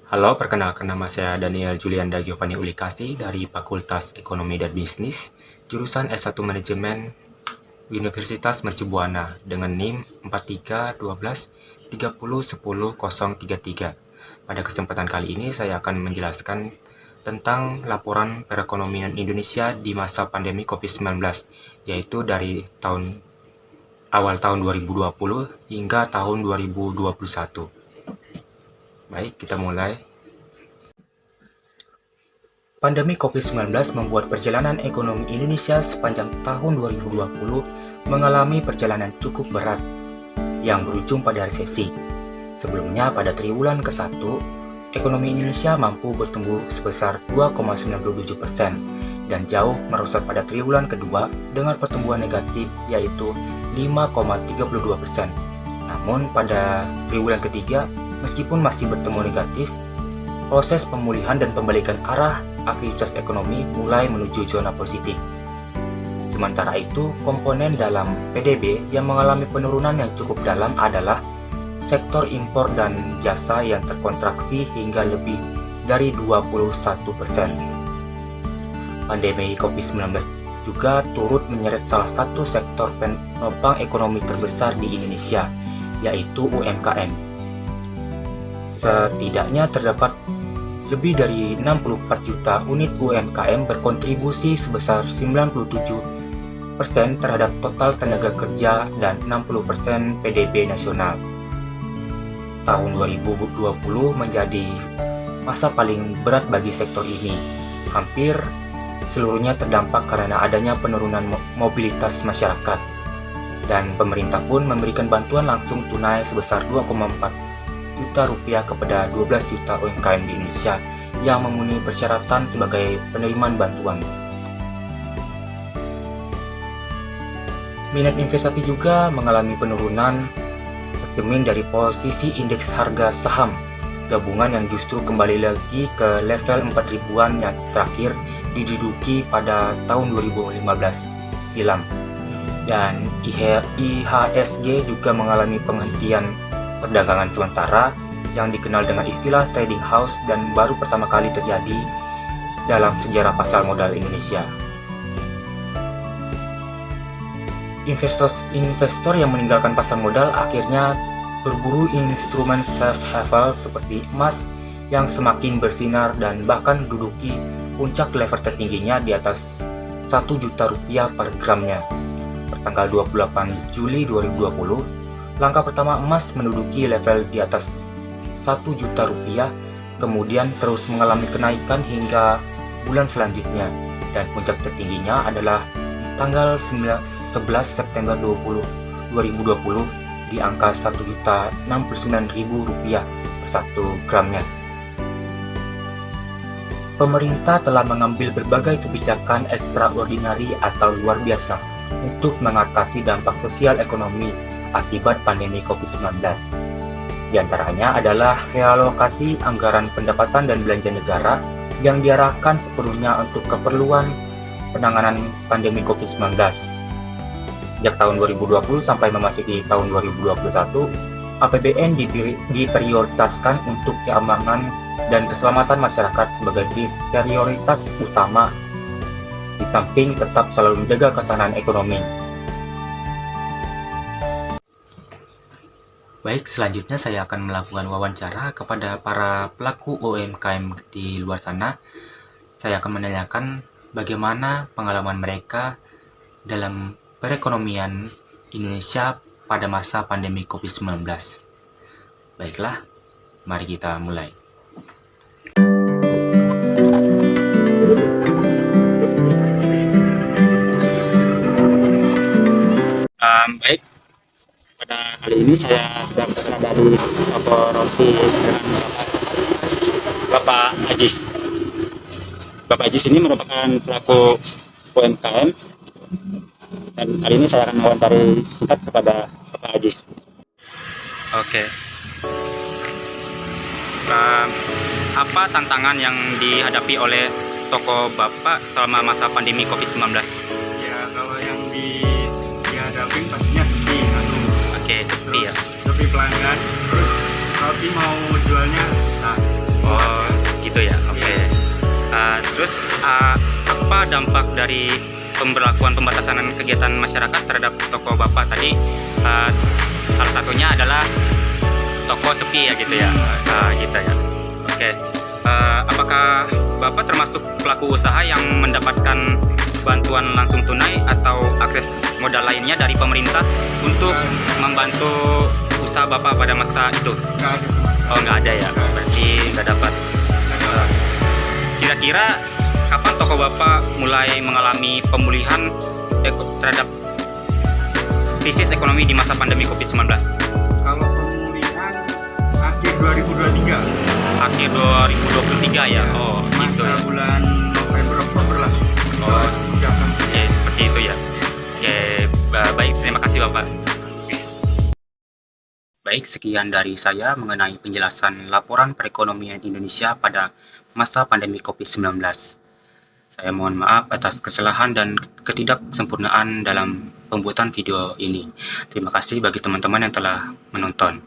Halo, perkenalkan nama saya Daniel Julianda Giovanni Ulikasi dari Fakultas Ekonomi dan Bisnis, jurusan S1 Manajemen Universitas Mercubuana dengan NIM 4312301033. Pada kesempatan kali ini saya akan menjelaskan tentang laporan perekonomian Indonesia di masa pandemi COVID-19, yaitu dari awal tahun 2020 hingga tahun 2021. Baik, kita mulai. Pandemi COVID-19 membuat perjalanan ekonomi Indonesia sepanjang tahun 2020 mengalami perjalanan cukup berat yang berujung pada resesi. Sebelumnya, pada triwulan ke-1, ekonomi Indonesia mampu bertumbuh sebesar 2,97% dan jauh merosot pada triwulan kedua dengan pertumbuhan negatif yaitu 5,32%. Namun pada triwulan ketiga, meskipun masih bertemu negatif, proses pemulihan dan pembalikan arah aktivitas ekonomi mulai menuju zona positif. Sementara itu, komponen dalam PDB yang mengalami penurunan yang cukup dalam adalah sektor impor dan jasa yang terkontraksi hingga lebih dari 21%. Pandemi COVID-19 juga turut menyeret salah satu sektor penopang ekonomi terbesar di Indonesia, yaitu UMKM. Setidaknya terdapat lebih dari 64 juta unit UMKM berkontribusi sebesar 97% terhadap total tenaga kerja dan 60% PDB nasional. Tahun 2020 menjadi masa paling berat bagi sektor ini. Hampir seluruhnya terdampak karena adanya penurunan mobilitas masyarakat. Dan pemerintah pun memberikan bantuan langsung tunai sebesar 2,4 juta rupiah kepada 12 juta UMKM di Indonesia yang memenuhi persyaratan sebagai penerimaan bantuan. Minat investasi juga mengalami penurunan tercermin dari posisi indeks harga saham gabungan yang justru kembali lagi ke level 4.000-an yang terakhir diduduki pada tahun 2015 silam. Dan IHSG juga mengalami penghentian perdagangan sementara yang dikenal dengan istilah trading house dan baru pertama kali terjadi dalam sejarah pasar modal Indonesia. Investor yang meninggalkan pasar modal akhirnya berburu instrumen safe haven seperti emas yang semakin bersinar dan bahkan duduki puncak level tertingginya di atas 1 juta rupiah per gramnya. Pertanggal 28 Juli 2020, langkah pertama emas menduduki level di atas 1 juta rupiah, kemudian terus mengalami kenaikan hingga bulan selanjutnya, dan puncak tertingginya adalah di tanggal 11 September 2020 di angka 1.069.000 rupiah per 1 gramnya. Pemerintah telah mengambil berbagai kebijakan ekstraordinari atau luar biasa untuk mengatasi dampak sosial ekonomi akibat pandemi COVID-19. Di antaranya adalah realokasi anggaran pendapatan dan belanja negara yang diarahkan sepenuhnya untuk keperluan penanganan pandemi COVID-19. Sejak tahun 2020 sampai memasuki tahun 2021, APBN diprioritaskan untuk keamanan dan keselamatan masyarakat sebagai prioritas utama, di samping tetap selalu menjaga ketahanan ekonomi. Baik, selanjutnya saya akan melakukan wawancara kepada para pelaku UMKM di luar sana. Saya akan menanyakan bagaimana pengalaman mereka dalam perekonomian Indonesia pada masa pandemi COVID-19. Baiklah, mari kita mulai. Baik. Pada kali ini saya sudah berada di toko roti dengan Bapak Ajis. Bapak Ajis ini merupakan pelaku UMKM dan kali ini saya akan mewawancari singkat kepada Bapak Ajis. Oke. Apa tantangan yang dihadapi oleh toko Bapak selama masa pandemi COVID-19? Ya, kalau yang dihadapin pastinya sepi, Oke, sepi ya. sepi pelanggan, terus roti mau jualnya susah. Oh, gitu ya. Oke. Terus apa dampak dari pemberlakuan pembatasan kegiatan masyarakat terhadap toko Bapak tadi? Salah satunya adalah toko sepi ya gitu ya. Gitu ya. Oke. Apakah Bapak termasuk pelaku usaha yang mendapatkan bantuan langsung tunai atau akses modal lainnya dari pemerintah untuk membantu usaha Bapak pada masa itu? Nggak ada. Oh, nggak ada ya, berarti nggak dapat. Kira-kira kapan toko Bapak mulai mengalami pemulihan terhadap krisis ekonomi di masa pandemi COVID-19? Kalau pemulihan akhir 2023. Akhir 2023 ya? Oh, gitu Masa ya. bulan November Oktober lah. Oh, Sudah akan oke, seperti itu ya. Oke, baik, terima kasih Bapak. Baik, sekian dari saya mengenai penjelasan laporan perekonomian Indonesia pada masa pandemi COVID-19. Saya mohon maaf atas kesalahan dan ketidaksempurnaan dalam pembuatan video ini. Terima kasih bagi teman-teman yang telah menonton.